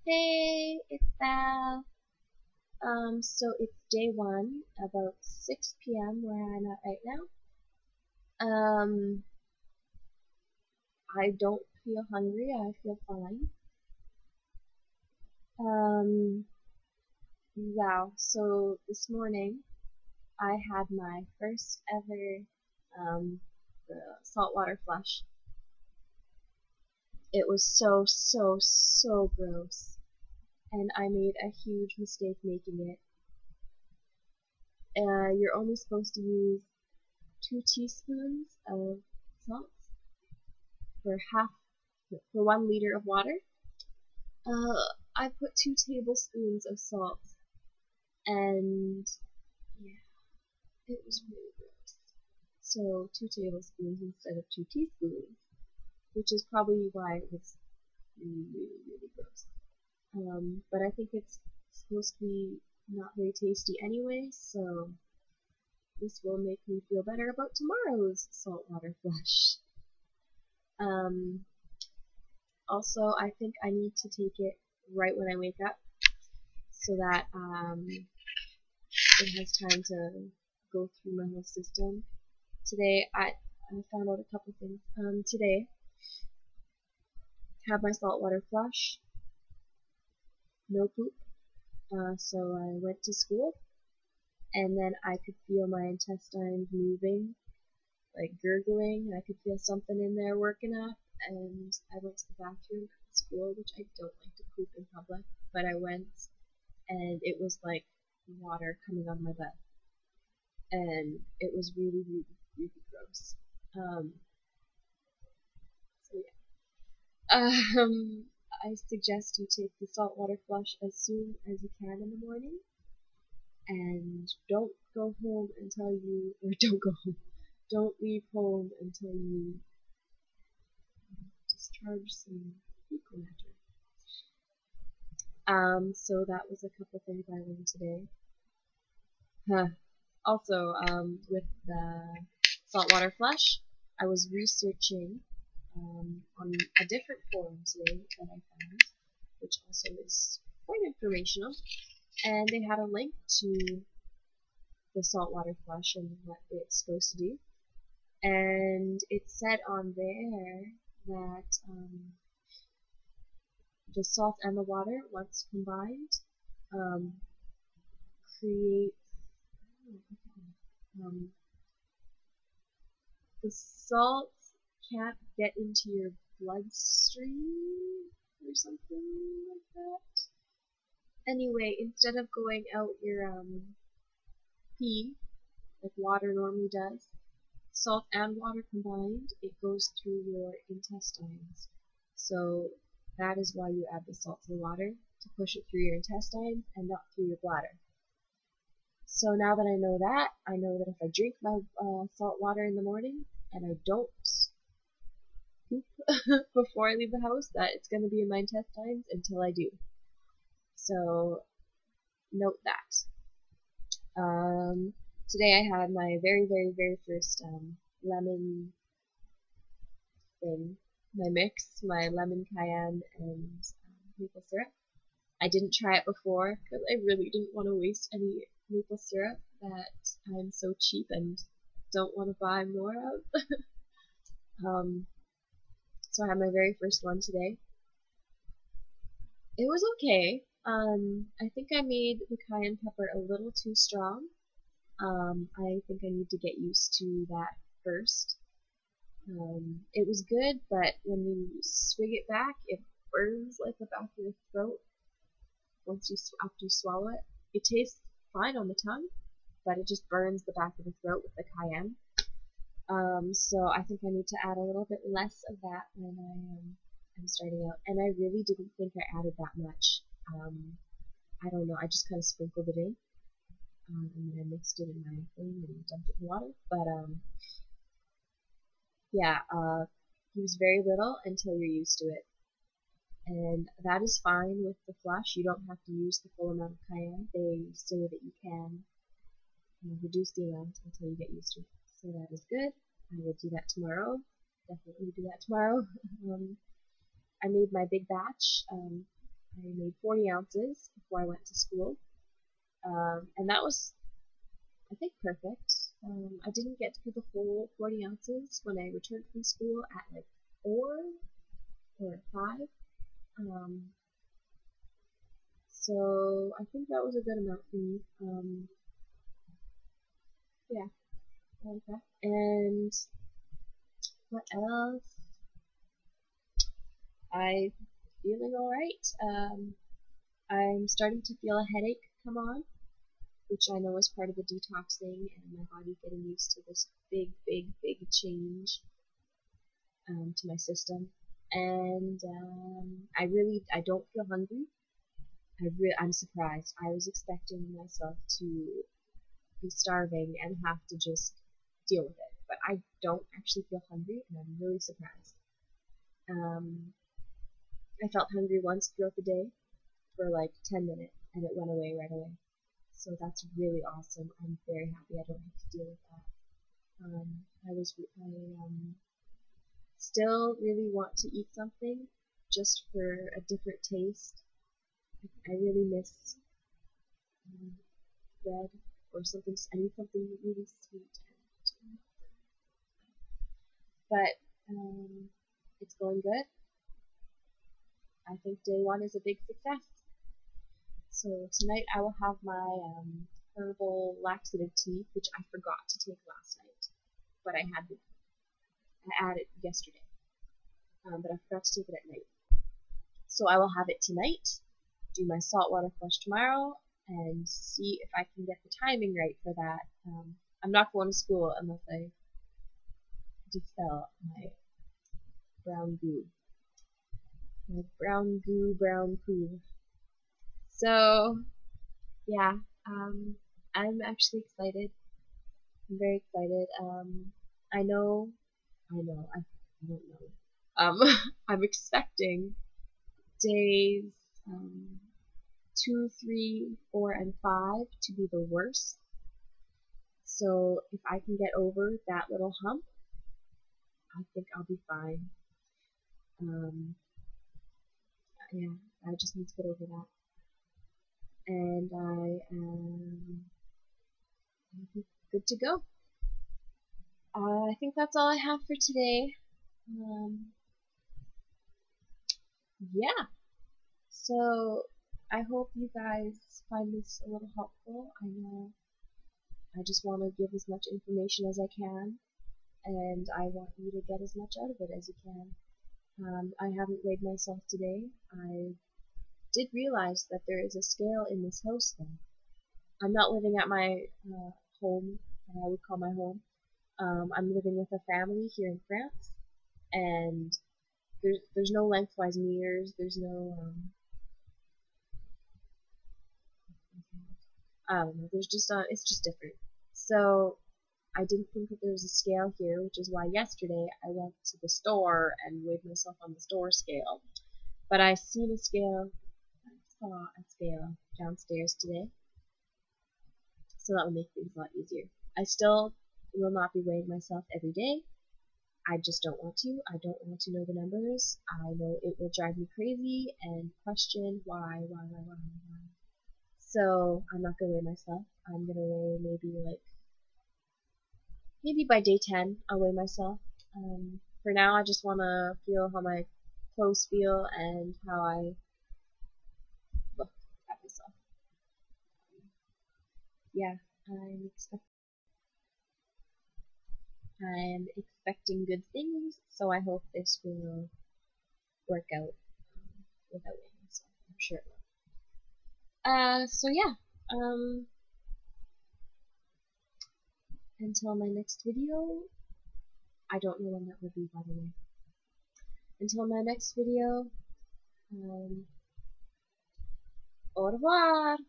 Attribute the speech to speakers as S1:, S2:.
S1: Hey, it's Val. So it's day one, about 6 p.m. where I'm at right now. I don't feel hungry. I feel fine. Um, wow. So this morning I had my first ever saltwater flush. It was so gross, and I made a huge mistake making it. You're only supposed to use 2 teaspoons of salt for 1 liter of water. I put 2 tablespoons of salt, and yeah, it was really gross. So 2 tablespoons instead of 2 teaspoons, which is probably why it was really gross. But I think it's supposed to be not very tasty anyway, so this will make me feel better about tomorrow's saltwater flush. Um, Also, I think I need to take it right when I wake up so that it has time to go through my whole system. Today, I found out a couple things. Today, had my saltwater flush, no poop. So I went to school, and then I could feel my intestines moving, like gurgling. I could feel something in there working up, and I went to the bathroom at school, which I don't like to poop in public, but I went, and it was like water coming out of my butt, and it was really gross. Um, so yeah. I suggest you take the saltwater flush as soon as you can in the morning, and don't go home until you, or don't go home, don't leave home until you discharge some fecal matter. So that was a couple things I learned today. Also, with the saltwater flush, I was researching on a different forum today that I found, which also is quite informational, and they had a link to the saltwater flush and what it's supposed to do, and it said on there that the salt and the water, once combined, um, creates um, the salt can't get into your bloodstream or something like that. Anyway, instead of going out your pee like water normally does, salt and water combined, it goes through your intestines. So that is why you add the salt to the water, to push it through your intestines and not through your bladder. So now that I know that if I drink my salt water in the morning and I don't poop before I leave the house, that it's going to be in my intestines until I do. So note that. Today I had my very first lemon thing, my mix, my lemon cayenne and maple syrup. I didn't try it before because I really didn't want to waste any maple syrup that I'm so cheap and don't want to buy more of. um, so I had my very first one today. It was okay. I think I made the cayenne pepper a little too strong. I think I need to get used to that first. It was good, but when you swig it back, it burns like the back of your throat after you swallow it. It tastes fine on the tongue, but it just burns the back of the throat with the cayenne. So I think I need to add a little bit less of that when I'm starting out. And I really didn't think I added that much. I don't know, I just kind of sprinkled it in. And then I mixed it in my thing and dumped it in water. But yeah, use very little until you're used to it. And that is fine with the flush. You don't have to use the full amount of cayenne. They say that you can reduce the amount until you get used to it. So that is good. I will do that tomorrow. Definitely do that tomorrow. I made my big batch. I made 40 ounces before I went to school, and that was, I think, perfect. I didn't get to the whole 40 ounces when I returned from school at like 4 or 5. So I think that was a good amount for me. Yeah, I like that. And what else? I'm feeling alright. I'm starting to feel a headache come on, which I know is part of the detoxing and my body getting used to this big, big, big change to my system. And I don't feel hungry. I'm surprised. I was expecting myself to be starving and have to just deal with it. But I don't actually feel hungry, and I'm really surprised. I felt hungry once throughout the day for like 10 minutes, and it went away right away. So that's really awesome. I'm very happy I don't have to deal with that. I still really want to eat something just for a different taste. I really miss bread or something. I need something really sweet. But it's going good. I think day 1 is a big success. So tonight I will have my herbal laxative tea, which I forgot to take last night, but I had it yesterday, but I forgot to take it at night. So I will have it tonight, do my saltwater flush tomorrow, and see if I can get the timing right for that. I'm not going to school unless I dispel my brown goo. My brown goo, brown poo. So, yeah, I'm actually excited. I'm very excited. I don't know. I'm expecting days 2, 3, 4, and 5 to be the worst. So if I can get over that little hump, I think I'll be fine. Yeah, I just need to get over that. And I am good to go. I think that's all I have for today. Yeah. So I hope you guys find this a little helpful. I know I just want to give as much information as I can, and I want you to get as much out of it as you can. I haven't weighed myself today. I did realize that there is a scale in this house though. I'm not living at my home, what I would call my home. I'm living with a family here in France, and there's no lengthwise meters. There's no I don't know. There's just it's just different. So I didn't think that there was a scale here, which is why yesterday I went to the store and weighed myself on the store scale. But I saw a scale downstairs today, so that will make things a lot easier. I still will not be weighing myself every day. I just don't want to. I don't want to know the numbers. I know it will drive me crazy and question why. So I'm not gonna weigh myself. I'm gonna weigh maybe by day 10 I'll weigh myself. For now I just wanna feel how my clothes feel and how I look at myself. Yeah, I'm expecting good things, so I hope this will work out without weighing myself. I'm sure it will. So yeah, until my next video, I don't know when that will be, by the way. Until my next video, au revoir!